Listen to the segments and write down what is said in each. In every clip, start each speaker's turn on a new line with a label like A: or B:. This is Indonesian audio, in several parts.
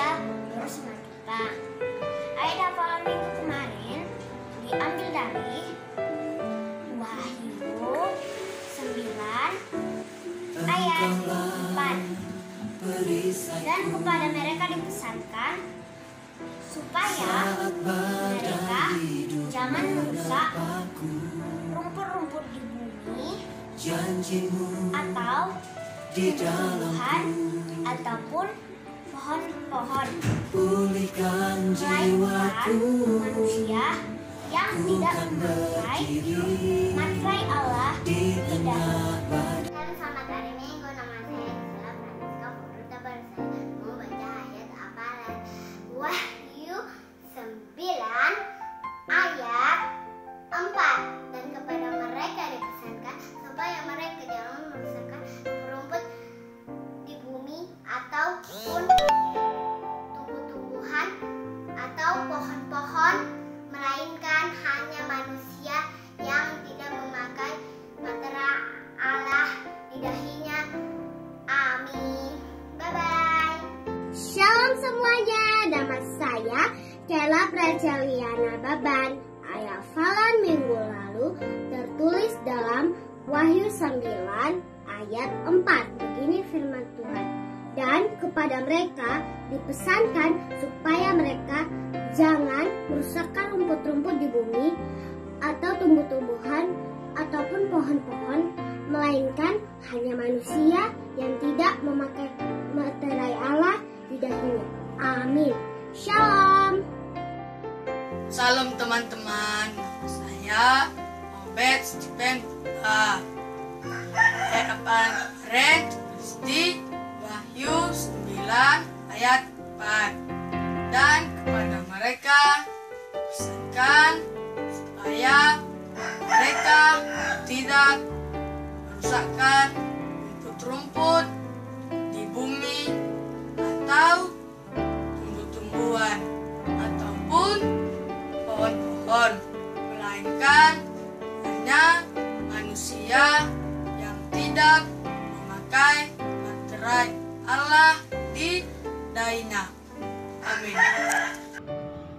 A: supaya bersama kita. Ayat hafalan minggu kemarin diambil dari Wahyu 9 ayat 4. Dan kepada mereka dipesankan supaya mereka jangan merusak rumput-rumput di bumi atau tumbuhan ataupun pohon-pohon, melainkan manusia yang tidak memakai materai Allah di dalam. Selamat hari Minggu, nama saya Gisela Francisca Purta Barsana. Mau baca ayat hafalan Wahyu 9 ayat 4. Dan kepada mereka dipesankan supaya mereka jangan merusakkan rumput di bumi ataupun tumbuh-tumbuhan atau pohon-pohon, melainkan hanya manusia yang tidak memakai materai Allah di dahinya. Amin. Bye-bye. Shalom semuanya, nama saya Kela Prajaliana Baban. Ayat hafalan minggu lalu tertulis dalam Wahyu 9 ayat 4. Begini firman Tuhan. Dan kepada mereka dipesankan supaya mereka jangan merusakkan rumput-rumput di bumi atau tumbuh-tumbuhan ataupun pohon-pohon, melainkan hanya manusia yang tidak memakai materai Allah di dahinya. Amin. Shalom.
B: Salam teman-teman, saya Obed Stephen Pula. Saya akan read di Wahyu 9 ayat 4. Dan kepada mereka pesankan supaya mereka tidak merusakkan rumput-rumput di bumi atau tumbuh-tumbuhan ataupun pohon-pohon, melainkan hanya manusia yang tidak memakai materai Allah di dahinya. Amin.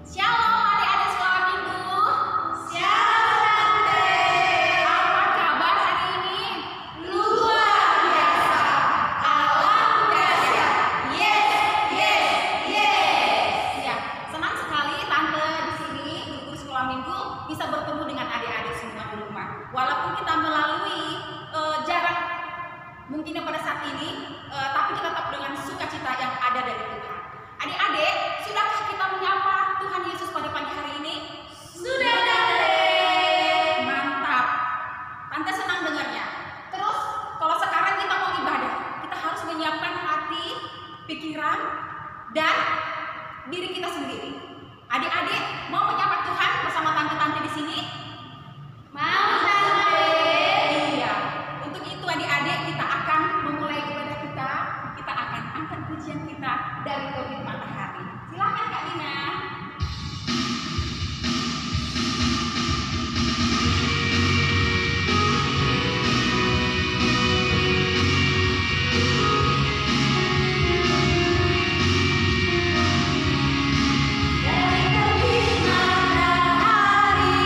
C: Shalom adik-adik sekolah minggu. Shalom adik. Apa kabar hari ini? Luar biasa. Allah dahsyat. Yes, yes, yes. Ya, senang sekali tante di sini guru sekolah minggu bisa bertemu dengan adik-adik semua di rumah. Walaupun kita melalui jarak mungkin pada saat ini, tapi kita tetap dengan sukacita yang ada dari Tuhan. Adik-adik, sudahkah kita menyapa Tuhan Yesus pada pagi hari ini? Sudah, Tante. Mantap. Tante senang dengarnya. Terus, kalau sekarang kita mau ibadah, kita harus menyiapkan hati, pikiran, dan diri kita sendiri. Adik-adik, mau menyapa Tuhan bersama tante-tante di sini? Mau, Tante. Iya. Untuk itu, adik-adik, kita akan memulai ibadah kita. Kita akan angkat pujian kita dari terbit matahari. Silakan Kak Dina. Dari terbit matahari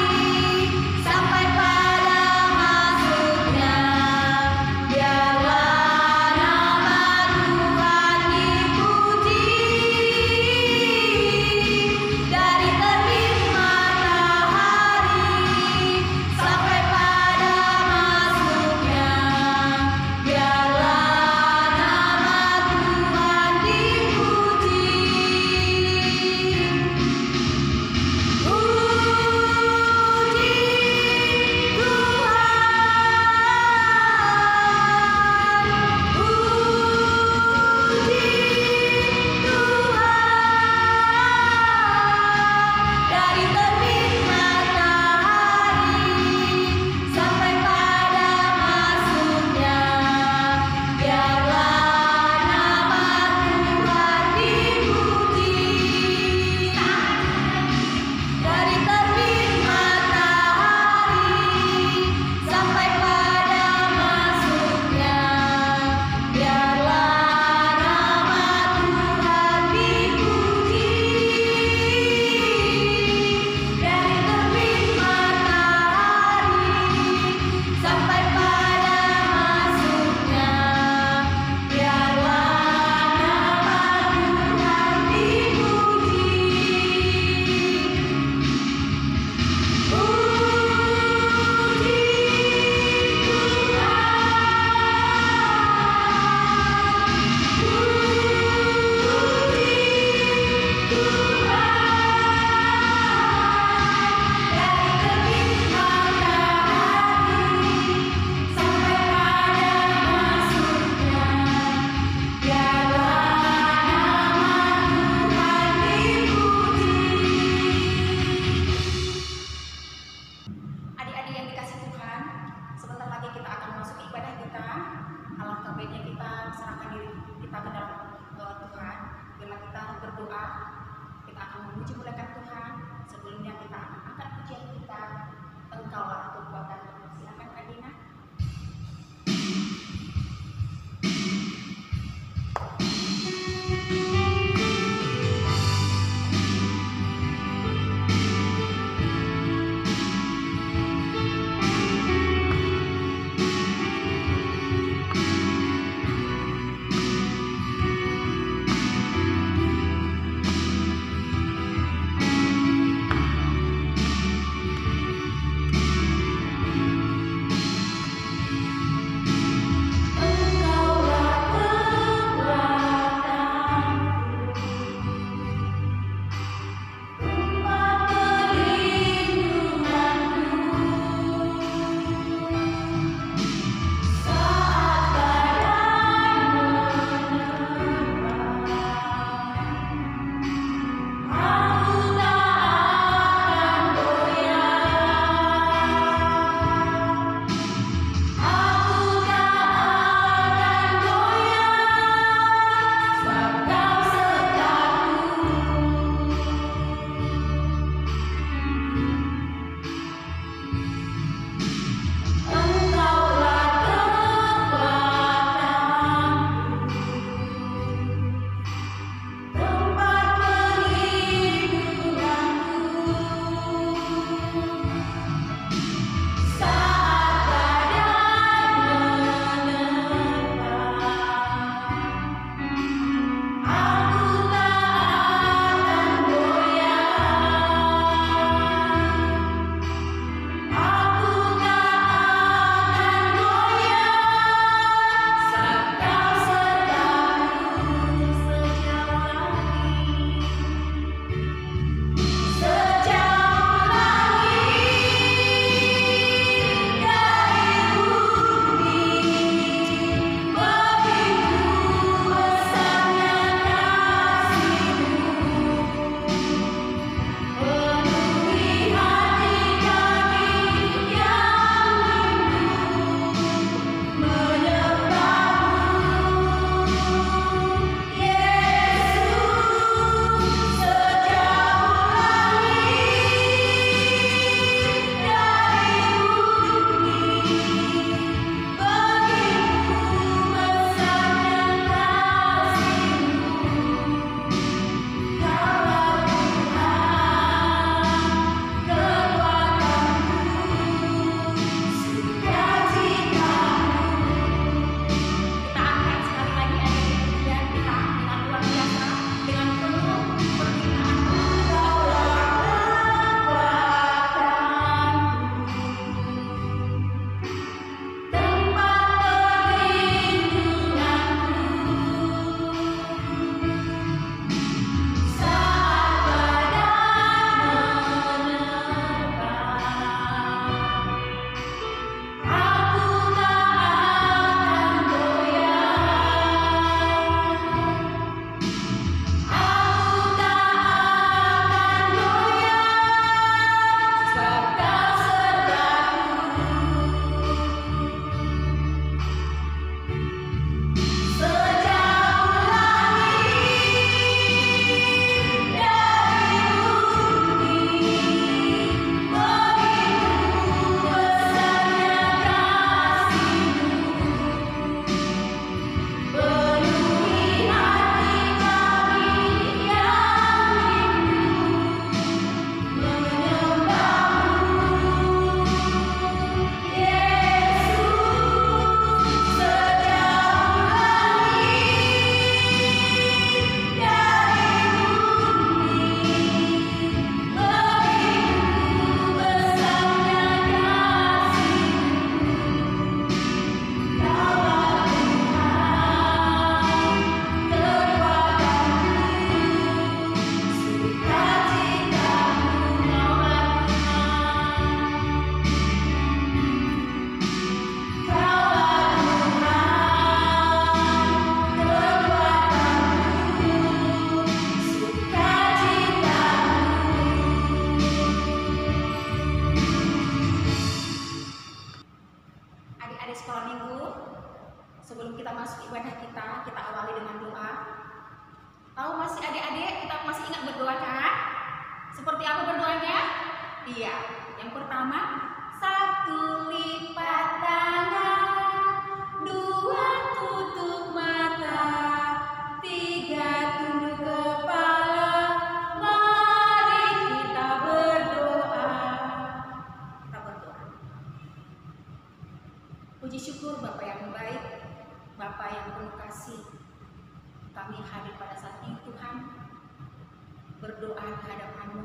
C: berdoa di hadapan-Mu,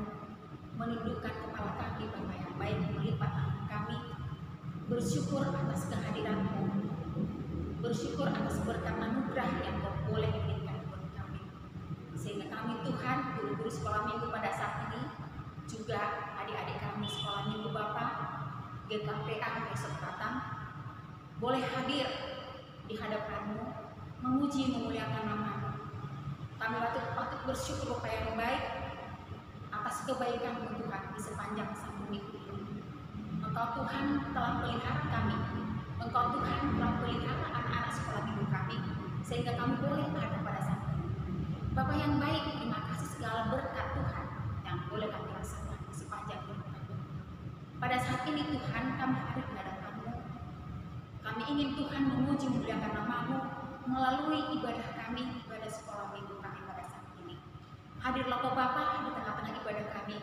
C: menundukkan kepala kami Bapa yang baik, melipat tangan kami, bersyukur atas kehadiran-Mu, bersyukur atas berkat anugerah yang Kau boleh berikan buat kami. Sehingga kami Tuhan, guru-guru sekolah minggu pada saat ini, juga adik-adik kami sekolah minggu Bapa, GKPA besok datang, boleh hadir di hadapan-Mu, memuji memuliakan nama-Mu. Kami patut bersyukur Bapa yang baik atas kebaikan-Mu Tuhan di sepanjang satu minggu ini. Engkau Tuhan telah pelihara kami, Engkau Tuhan telah pelihara anak-anak sekolah minggu kami, sehingga kami boleh ada pada saat ini. Bapa yang baik, terima kasih segala berkat Tuhan yang boleh kami rasakan di sepanjang hidup kami. Pada saat ini Tuhan, kami hadir di hadapan-Mu. Kami ingin Tuhan memuji memuliakan nama-Mu melalui ibadah kami, ibadah sekolah minggu kami pada saat ini. Hadirlah Kau Bapa di tengah-tengah ibadah kami.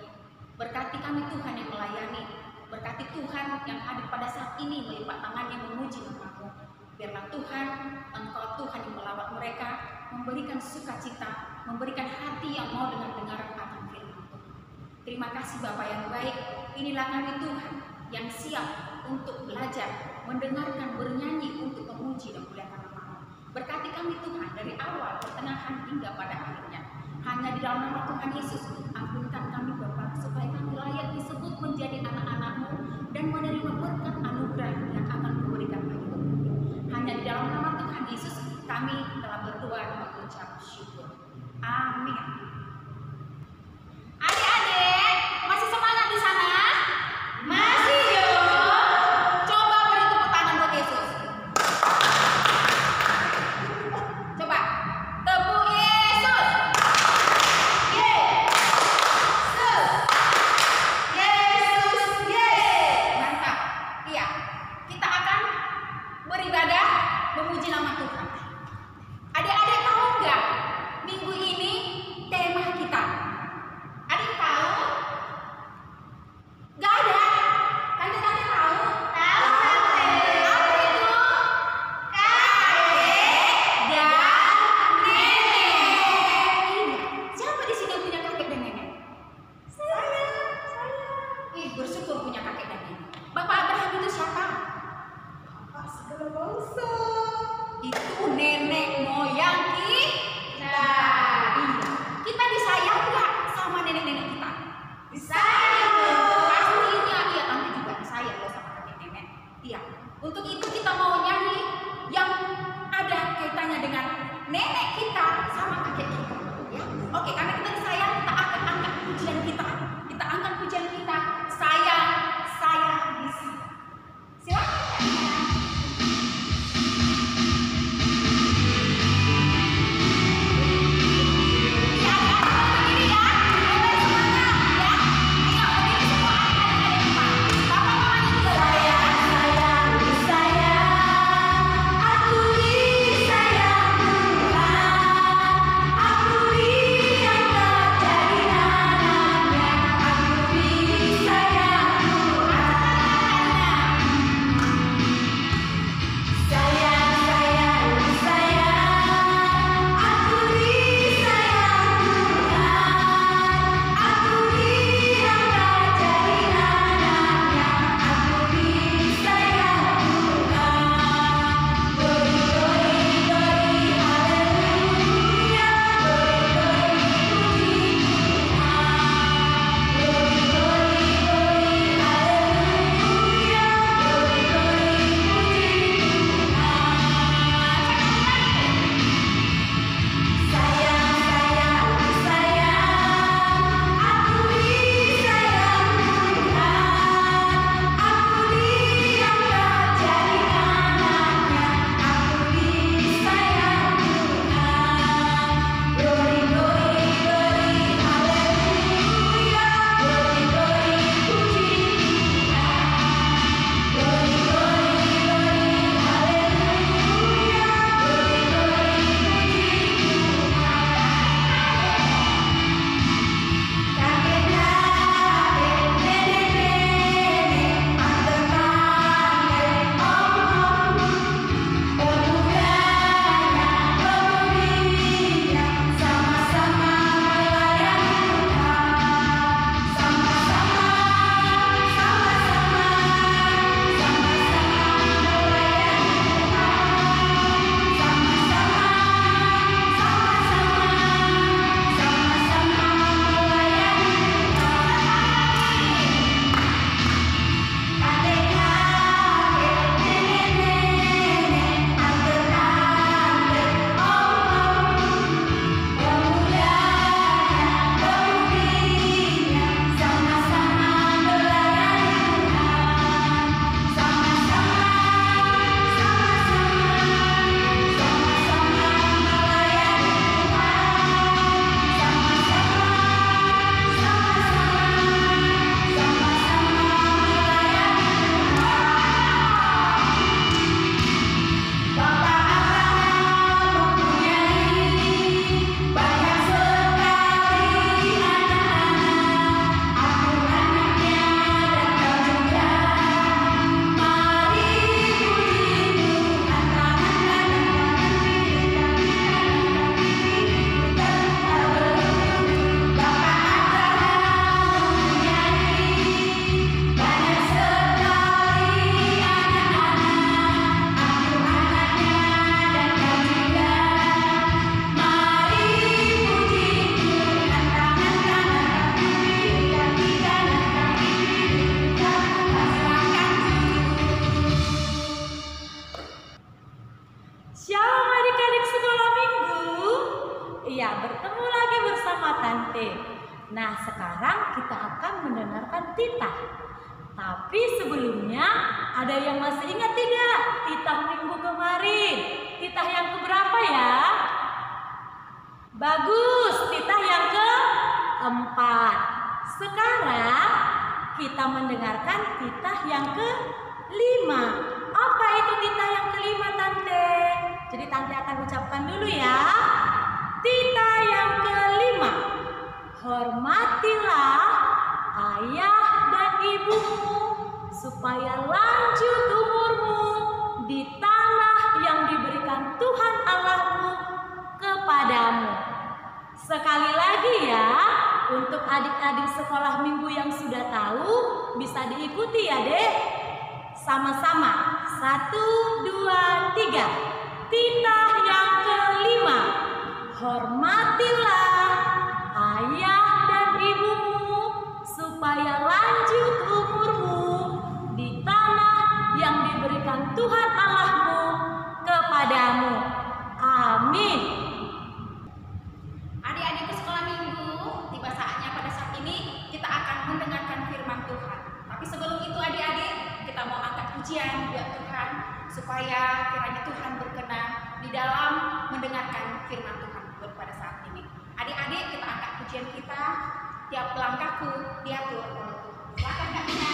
C: Berkati kami Tuhan yang melayani. Berkati Tuhan yang hadir pada saat ini melipat tangannya memuji nama-Mu. Biarlah Tuhan, Engkau Tuhan yang melawat mereka, memberikan sukacita, memberikan hati yang mau dengan dengaran akan firman-Mu. Terima kasih Bapa yang baik. Inilah kami Tuhan yang siap untuk belajar, mendengarkan, bernyanyi untuk memuji dan memuliakan nama-Mu. Berkati kami Tuhan dari awal, pertengahan hingga pada akhirnya. Hanya di dalam nama Tuhan Yesus, ampunkan kami Bapa, supaya kami layak disebut menjadi anak-anak-Mu dan menerima berkat anugerah yang akan memberikan bagi kami. Hanya di dalam nama Tuhan Yesus, kami telah berdoa dan mengucap syukur. Amin. Adik-adik, masih semangat di sana? Masih dong. Coba beri tepuk tangan buat Yesus. Coba tepuk Yesus. Yesus. Yesus. Yesus. Mantap. Iya. Kita akan beribadah memuji nama Tuhan. Adik-adik tahu nggak? Minggu ini Nah, sekarang kita akan mendengarkan titah. Tapi sebelumnya, ada yang masih ingat tidak titah minggu kemarin? Titah yang keberapa ya? Bagus, titah yang keempat. Sekarang kita mendengarkan titah yang kelima. Apa itu titah yang kelima, Tante? Jadi Tante akan ucapkan dulu ya. Titah yang kelima. Hormatilah ayah dan ibumu supaya lanjut umurmu di tanah yang diberikan Tuhan Allahmu kepadamu. Sekali lagi ya, untuk adik-adik sekolah minggu yang sudah tahu bisa diikuti ya Dek. Sama-sama. 1, 2, 3. Titah yang kelima. Hormatilah ayah dan ibumu supaya lanjut umurmu di tanah yang diberikan Tuhan Allahmu kepadamu. Amin.
D: Adik-adik ke sekolah minggu, tiba saatnya pada saat ini kita akan mendengarkan firman Tuhan. Tapi sebelum itu adik-adik, kita mau angkat pujian buat Tuhan supaya kiranya Tuhan berkenan di dalam mendengarkan firman Tuhan pada saat ini. Adik-adik, kita angkat pujian kita, tiap langkahku diatur oleh Tuhan. Silakan Kak Ina.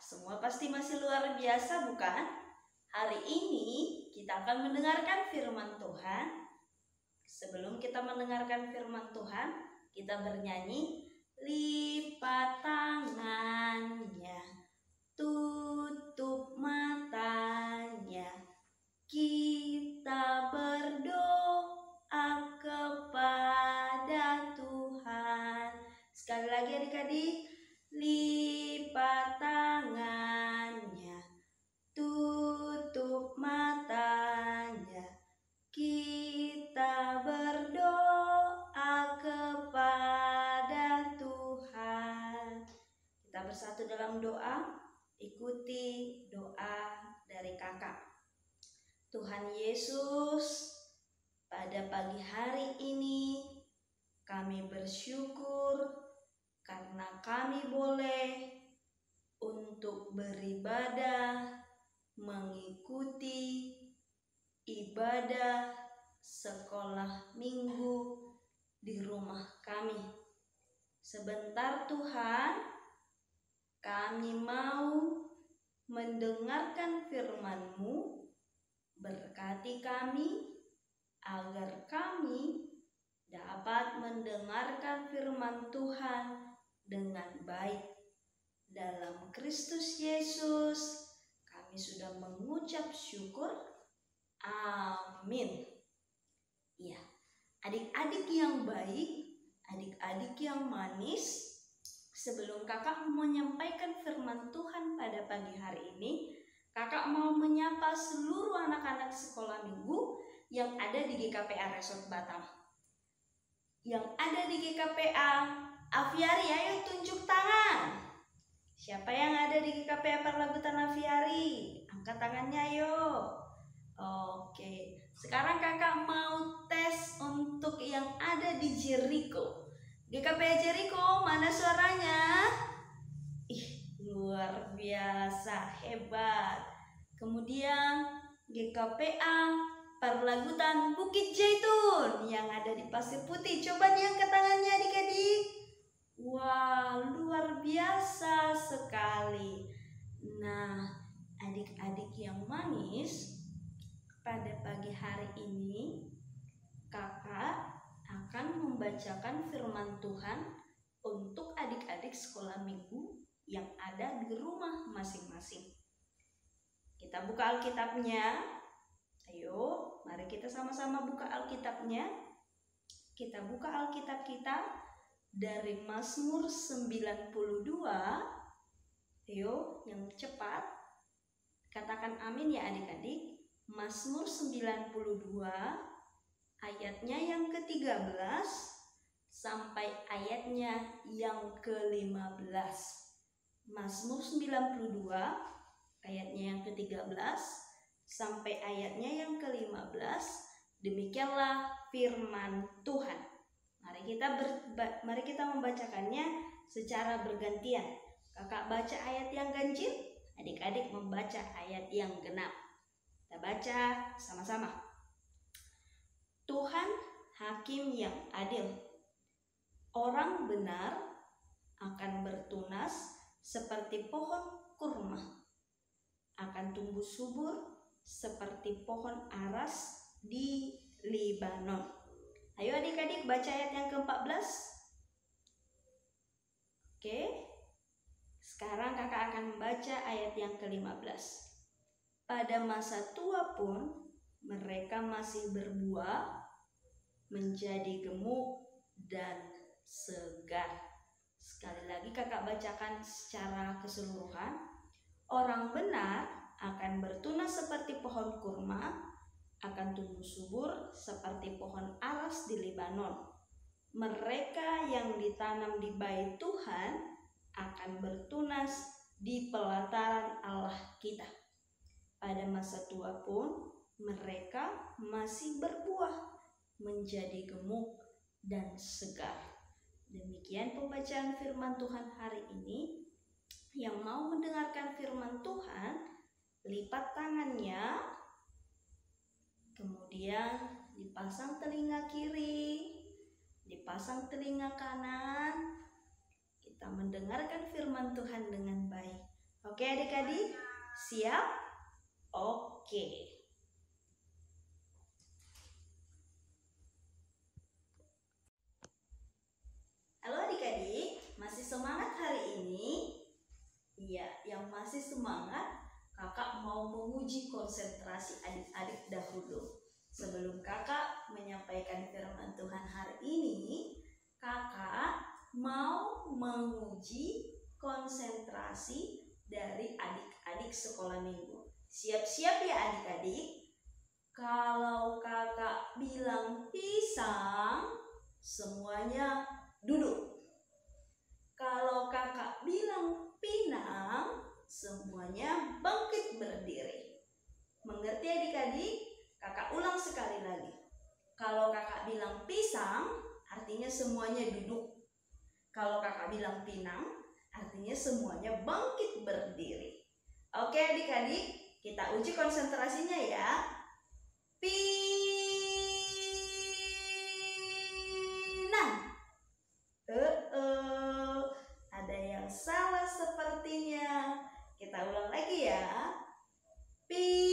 E: Semua pasti masih luar biasa, bukan? Hari ini kita akan mendengarkan firman Tuhan. Sebelum kita mendengarkan firman Tuhan, kita bernyanyi, lipat tangannya, tutup matanya, kita berdoa kepada Tuhan. Sekali lagi adik-adik, lipat tangannya, tutup matanya, kita berdoa kepada Tuhan. Kita bersatu dalam doa, ikuti doa dari kakak. Tuhan Yesus, pada pagi hari ini kami bersyukur karena kami boleh untuk beribadah, mengikuti ibadah sekolah minggu di rumah kami. Sebentar Tuhan, kami mau mendengarkan firman-Mu. Berkati kami agar kami dapat mendengarkan firman Tuhan dengan baik. Dalam Kristus Yesus kami sudah mengucap syukur. Amin. Ya, adik-adik yang baik, adik-adik yang manis, sebelum kakak menyampaikan firman Tuhan pada pagi hari ini, kakak mau menyapa seluruh anak-anak sekolah minggu yang ada di GKPA Resort Batam. Yang ada di GKPA, Aviari, ayo tunjuk tangan. Siapa yang ada di GKPA Perlagutan Aviari? Angkat tangannya ayo. Oke, sekarang kakak mau tes untuk yang ada di Jericho. GKPA Jericho, mana suaranya? Ih, luar biasa, hebat. Kemudian GKPA Perlagutan Bukit Jaitun yang ada di Pasir Putih. Coba diangkat tangannya adik-adik. Wah, luar biasa sekali. Nah, adik-adik yang manis, pada pagi hari ini kakak akan membacakan firman Tuhan untuk adik-adik sekolah minggu yang ada di rumah masing-masing. Kita buka Alkitabnya. Ayo, mari kita sama-sama buka Alkitabnya. Kita buka Alkitab kita dari Mazmur 92. Ayo, yang cepat. Katakan amin ya adik-adik. Mazmur 92 ayatnya yang ke-13 sampai ayatnya yang ke-15. Mazmur 92 ayatnya yang ke-13 sampai ayatnya yang ke-15. Demikianlah firman Tuhan. Mari kita membacakannya secara bergantian. Kakak baca ayat yang ganjil, adik-adik membaca ayat yang genap. Kita baca sama-sama. Tuhan hakim yang adil. Orang benar akan bertunas seperti pohon kurma, akan tumbuh subur seperti pohon aras di Libanon. Ayo adik-adik baca ayat yang ke-14. Oke. Sekarang kakak akan membaca ayat yang ke-15. Pada masa tua pun mereka masih berbuah, menjadi gemuk dan segar. Sekali lagi kakak bacakan secara keseluruhan. Orang benar akan bertunas seperti pohon kurma, akan tumbuh subur seperti pohon aras di Libanon. Mereka yang ditanam di bait Tuhan akan bertunas di pelataran Allah kita. Pada masa tua pun mereka masih berbuah, menjadi gemuk dan segar. Demikian pembacaan firman Tuhan hari ini. Yang mau mendengarkan firman Tuhan, lipat tangannya, kemudian dipasang telinga kiri, dipasang telinga kanan. Kita mendengarkan firman Tuhan dengan baik. Oke adik-adik, siap? Oke. Halo adik-adik, masih semangat hari ini? Iya, yang masih semangat, kakak mau menguji konsentrasi adik-adik dahulu. Sebelum kakak menyampaikan firman Tuhan hari ini, kakak mau menguji konsentrasi dari adik-adik sekolah minggu. Siap-siap ya adik-adik. Kalau kakak bilang pisang, semuanya duduk. Kalau kakak bilang pinang, semuanya bangkit berdiri. Mengerti adik-adik? kakak bilang pisang, artinya semuanya duduk. Kalau kakak bilang pinang, artinya semuanya bangkit berdiri. Oke adik-adik, kita uji konsentrasinya ya. Pinang. Ada yang salah sepertinya. Kita ulang lagi ya. Pisang.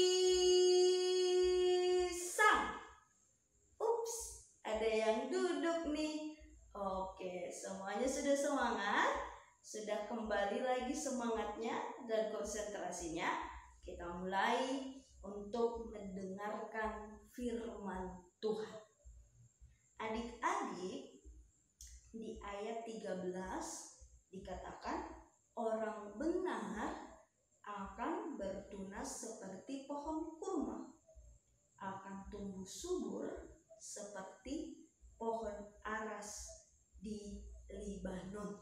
E: Ups, ada yang duduk nih. Oke, semuanya sudah semangat? Sudah kembali lagi semangatnya dan konsentrasinya? Kita mulai untuk mendengarkan firman Tuhan. Adik-adik, di ayat 13 dikatakan orang benar akan bertunas seperti pohon kurma, akan tumbuh subur seperti pohon aras di Libanon.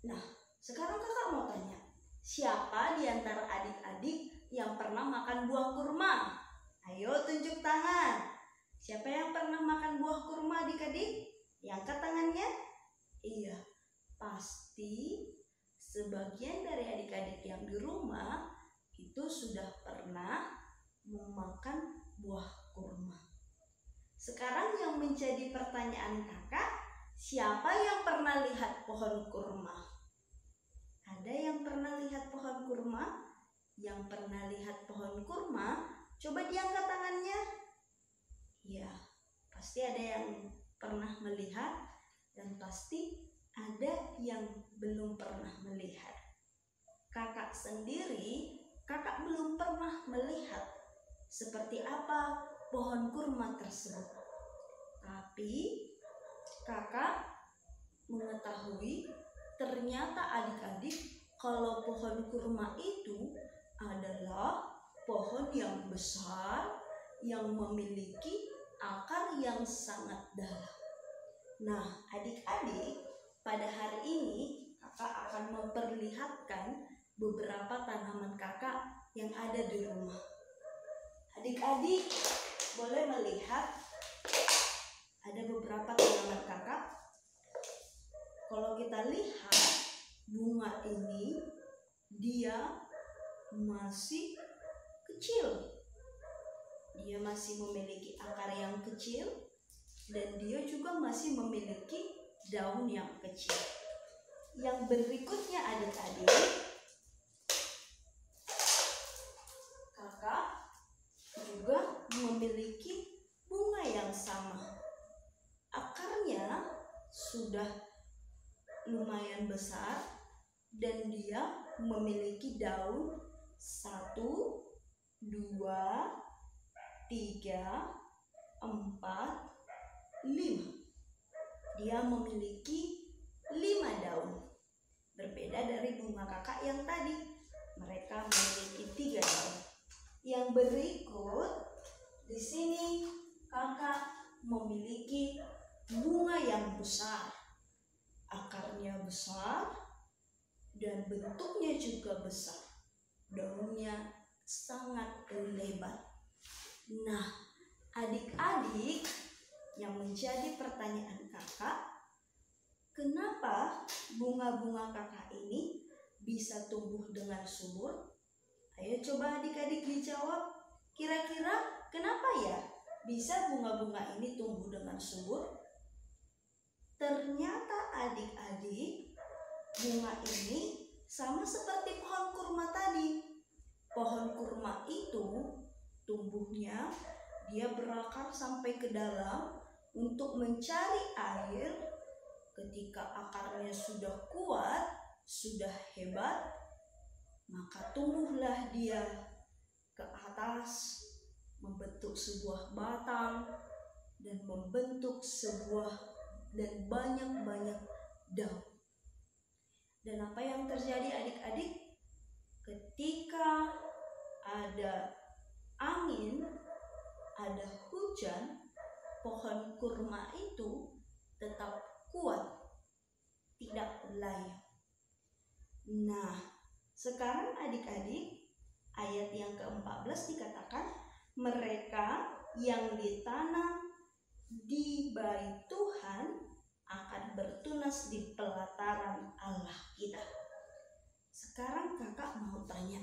E: Nah, sekarang kakak mau tanya, siapa di antara adik-adik yang pernah makan buah kurma? Ayo tunjuk tangan. Siapa yang pernah makan buah kurma adik-adik? Angkat tangannya. Iya, pasti sebagian dari adik-adik yang di rumah itu sudah pernah memakan buah kurma. Sekarang yang menjadi pertanyaan kakak, siapa yang pernah lihat pohon kurma? Ada yang pernah lihat pohon kurma? Yang pernah lihat pohon kurma, coba diangkat tangannya. Ya, pasti ada yang pernah melihat dan pasti ada yang belum pernah melihat. Kakak sendiri, kakak belum pernah melihat seperti apa pohon kurma tersebut. Tapi kakak mengetahui ternyata adik-adik kalau pohon kurma itu adalah pohon yang besar yang memiliki akar yang sangat dalam. Nah, adik-adik, pada hari ini kakak akan memperlihatkan beberapa tanaman kakak yang ada di rumah. Adik-adik boleh melihat ada beberapa tanaman kakak. Kalau kita lihat bunga ini, dia masih kecil. Dia masih memiliki akar yang kecil dan dia juga masih memiliki daun yang kecil. Yang berikutnya adik-adik, kakak juga memiliki bunga yang sama. Akarnya sudah lumayan besar dan dia memiliki daun 1, 2, 3, 4, 5. Dia memiliki 5 daun. Berbeda dari bunga kakak yang tadi. Mereka memiliki 3 daun. Yang berikut di sini kakak memiliki bunga yang besar. Akarnya besar dan bentuknya juga besar. Daunnya sangat lebar. Nah, adik-adik, yang menjadi pertanyaan kakak, kenapa bunga-bunga kakak ini bisa tumbuh dengan subur? Ayo coba adik-adik dijawab. Kira-kira kenapa ya bisa bunga-bunga ini tumbuh dengan subur? Ternyata adik-adik, bunga ini sama seperti pohon kurma tadi. Pohon kurma itu tumbuhnya dia berakar sampai ke dalam untuk mencari air. Ketika akarnya sudah kuat, sudah hebat, maka tumbuhlah dia ke atas, membentuk sebuah batang dan membentuk sebuah dan banyak-banyak daun. Dan apa yang terjadi adik-adik? Ketika ada angin, ada hujan, pohon kurma itu tetap kuat, tidak layu. Nah, sekarang adik-adik, ayat yang ke-14 dikatakan, mereka yang ditanam di bait Tuhan akan bertunas di pelataran Allah kita. Sekarang kakak mau tanya,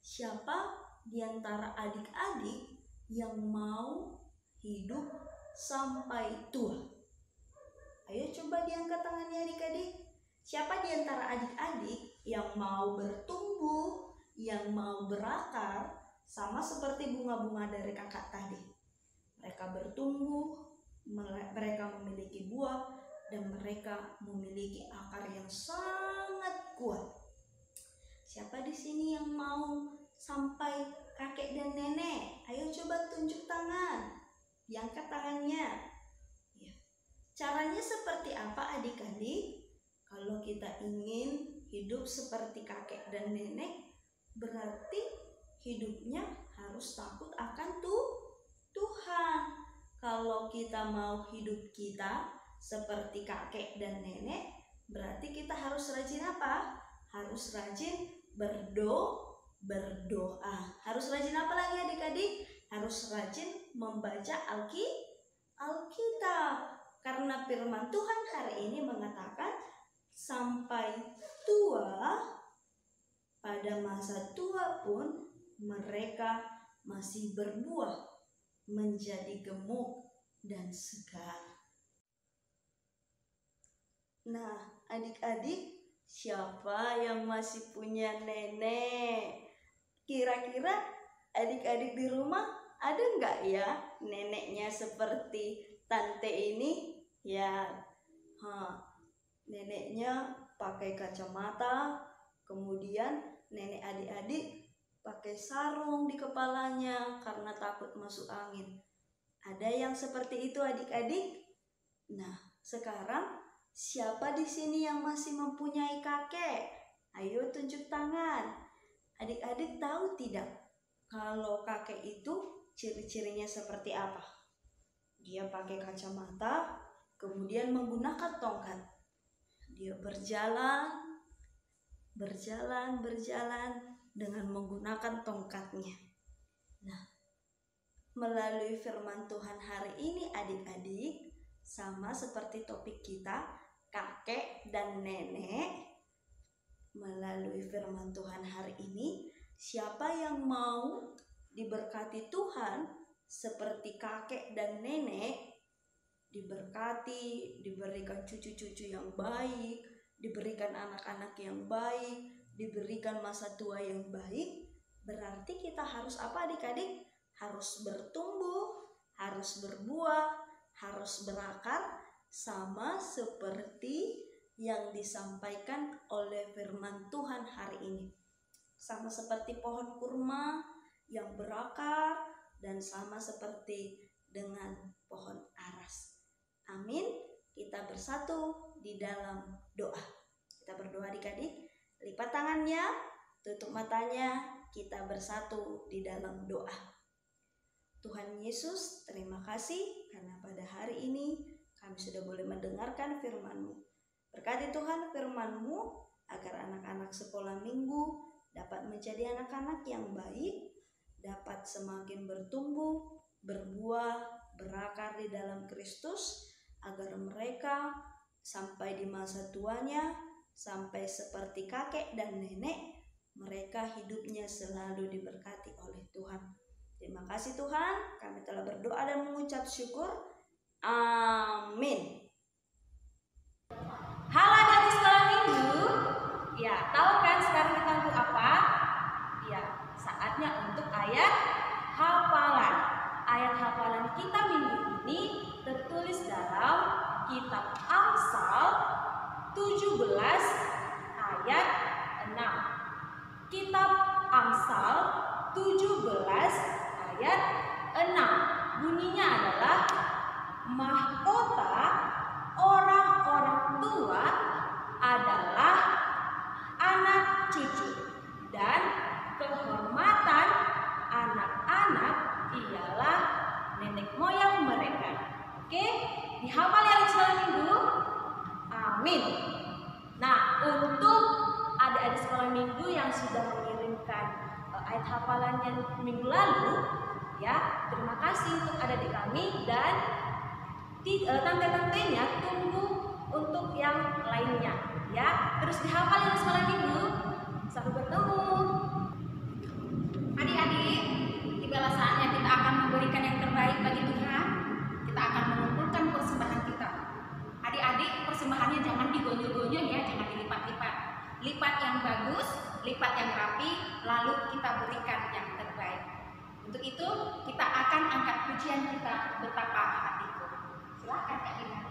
E: siapa di antara adik-adik yang mau hidup sampai tua? Ayo coba diangkat tangannya adik-adik. Siapa di antara adik-adik yang mau bertumbuh, yang mau berakar, sama seperti bunga-bunga dari kakak tadi? Mereka bertumbuh, mereka memiliki buah, dan mereka memiliki akar yang sangat kuat. Siapa di sini yang mau sampai kakek dan nenek? Ayo coba tunjuk tangan, diangkat tangannya. Ya. Caranya seperti apa adik-adik? Kalau kita ingin hidup seperti kakek dan nenek, berarti hidupnya harus takut akan Tuhan. Kalau kita mau hidup kita seperti kakek dan nenek, berarti kita harus rajin apa? Harus rajin berdoa. Harus rajin apa lagi adik-adik? Harus rajin membaca Alkitab. Karena firman Tuhan hari ini mengatakan, sampai tua, pada masa tua pun mereka masih berbuah, menjadi gemuk dan segar. Nah, adik-adik, siapa yang masih punya nenek? Kira-kira adik-adik di rumah ada nggak ya neneknya seperti tante ini? Ya, neneknya pakai kacamata, kemudian nenek adik-adik pakai sarung di kepalanya karena takut masuk angin. Ada yang seperti itu adik-adik? Nah, sekarang siapa di sini yang masih mempunyai kakek? Ayo tunjuk tangan. Adik-adik tahu tidak kalau kakek itu ciri-cirinya seperti apa? Dia pakai kacamata, kemudian menggunakan tongkat. Dia berjalan dengan menggunakan tongkatnya. Nah, melalui firman Tuhan hari ini adik-adik, sama seperti topik kita, kakek dan nenek. Melalui firman Tuhan hari ini, siapa yang mau diberkati Tuhan seperti kakek dan nenek, diberkati, diberikan cucu-cucu yang baik, diberikan anak-anak yang baik, diberikan masa tua yang baik, berarti kita harus apa adik-adik? Harus bertumbuh, harus berbuah, harus berakar, sama seperti yang disampaikan oleh firman Tuhan hari ini. Sama seperti pohon kurma yang berakar dan sama seperti dengan pohon aras. Amin. Kita bersatu di dalam doa. Kita berdoa adik-adik. Lipat tangannya, tutup matanya, kita bersatu di dalam doa. Tuhan Yesus, terima kasih karena pada hari ini kami sudah boleh mendengarkan firman-Mu. Berkati Tuhan firman-Mu agar anak-anak sekolah minggu dapat menjadi anak-anak yang baik, dapat semakin bertumbuh, berbuah, berakar di dalam Kristus, agar mereka sampai di masa tuanya, sampai seperti kakek dan nenek, mereka hidupnya selalu diberkati oleh Tuhan. Terima kasih Tuhan, kami telah berdoa dan mengucap syukur. Amin.
D: Halo adik sekolah minggu. Ya, tahu kan sekarang kita untuk apa? Ya, saatnya untuk ayat hafalan. Ayat hafalan kita minggu ini tertulis dalam kitab Amsal 17 ayat 6. Kitab Amsal 17 ayat 6. Bunyinya adalah mahkota orang-orang tua adalah anak cucu dan kehormatan anak-anak ialah nenek moyang mereka. Oke, dihafal ya sekolah minggu. Amin. Nah, untuk adik-adik sekolah minggu yang sudah mengirimkan ayat hafalannya minggu lalu, ya, terima kasih untuk adik-adik kami dan
E: tante-tantenya tunggu untuk yang lainnya ya. Terus dihafal ya sekolah minggu. Sampai bertemu.
D: Adik-adik, tibalah saatnya kita akan memberikan yang terbaik bagi Tuhan. Kita akan mengumpulkan persembahan kita. Adik-adik, persembahannya jangan digonyo-gonyo ya, jangan dilipat-lipat. Lipat yang bagus, lipat yang rapi, lalu kita berikan yang terbaik. Untuk itu, kita akan angkat pujian kita, Betapa Hatiku. Silakan Kak Ina.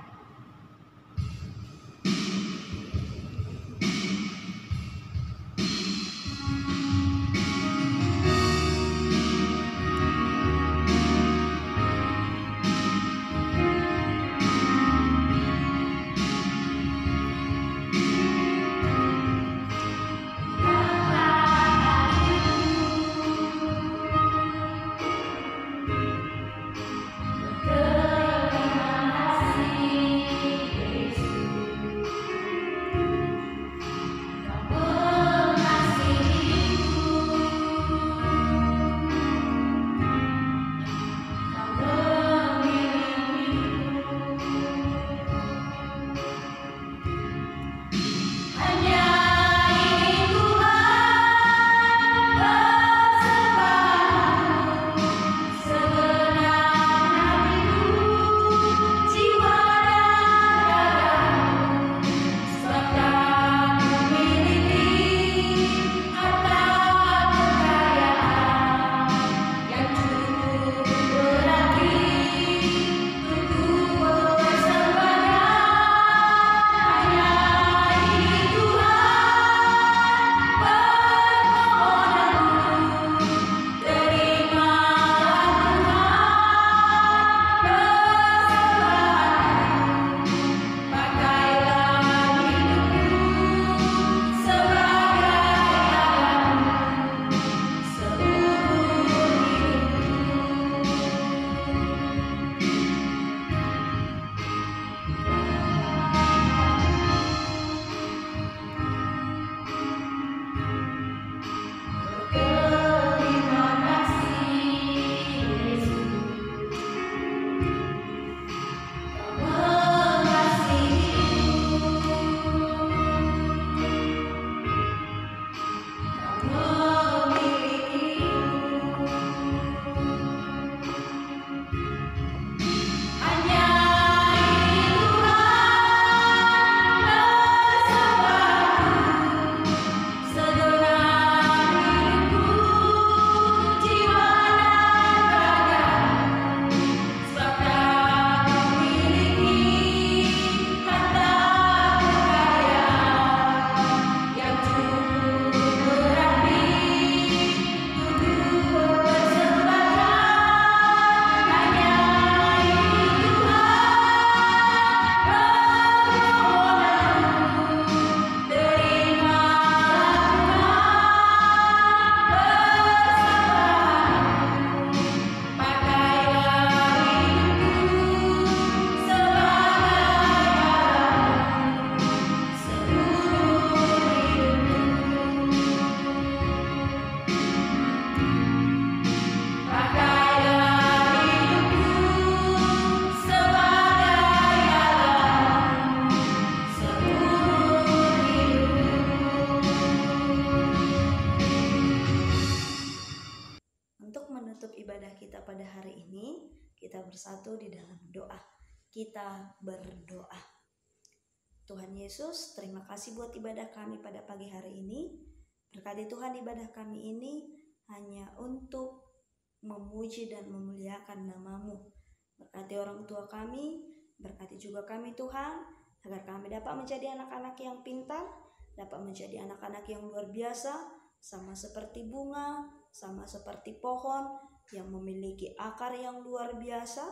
E: bersatu di dalam doa. Kita berdoa. Tuhan Yesus, terima kasih buat ibadah kami pada pagi hari ini. Berkati Tuhan ibadah kami ini hanya untuk memuji dan memuliakan nama-Mu. Berkati orang tua kami, berkati juga kami Tuhan, agar kami dapat menjadi anak-anak yang pintar, dapat menjadi anak-anak yang luar biasa, sama seperti bunga, sama seperti pohon yang memiliki akar yang luar biasa,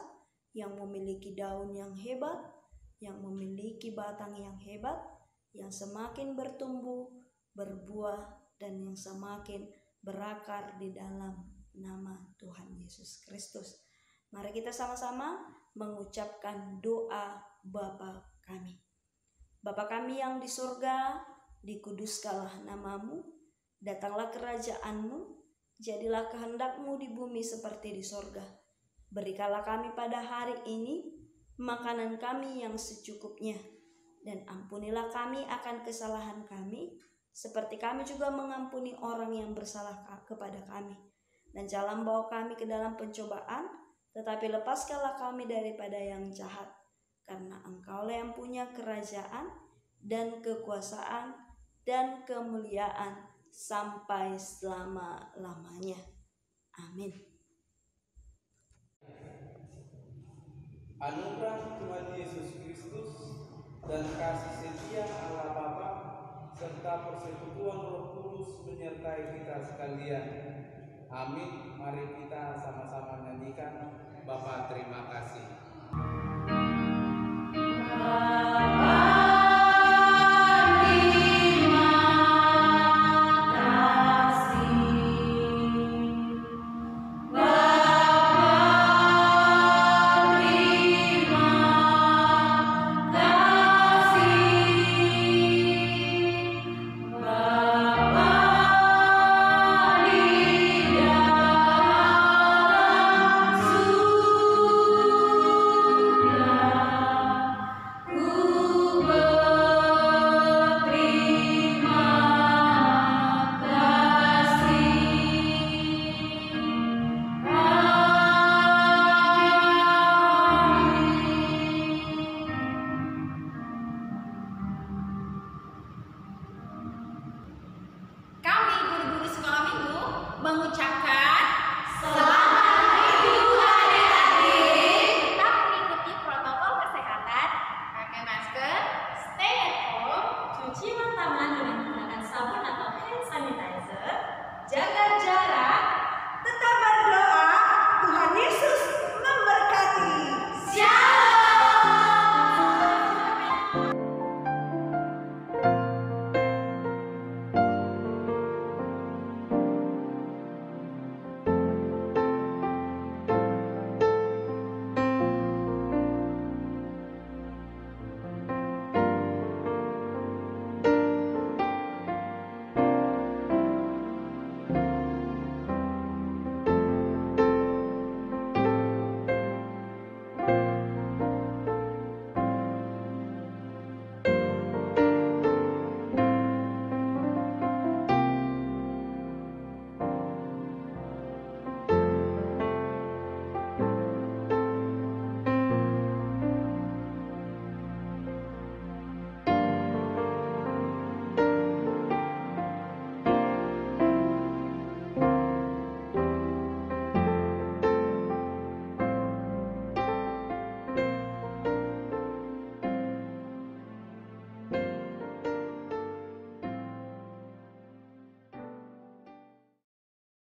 E: yang memiliki daun yang hebat, yang memiliki batang yang hebat, yang semakin bertumbuh, berbuah, dan yang semakin berakar di dalam nama Tuhan Yesus Kristus. Mari kita sama-sama mengucapkan doa Bapa kami. Bapa kami yang di surga, dikuduskanlah nama-Mu, datanglah kerajaan-Mu, jadilah kehendak-Mu di bumi seperti di surga. Berikanlah kami pada hari ini makanan kami yang secukupnya, dan ampunilah kami akan kesalahan kami, seperti kami juga mengampuni orang yang bersalah kepada kami. Dan jangan bawa kami ke dalam pencobaan, tetapi lepaskanlah kami daripada yang jahat. Karena Engkaulah yang punya kerajaan dan kekuasaan dan kemuliaan sampai selama-lamanya. Amin.
F: Anugerah Tuhan Yesus Kristus dan kasih setia Allah Bapa serta persekutuan Roh Kudus menyertai kita sekalian. Amin. Mari kita sama-sama nyanyikan Bapa terima kasih.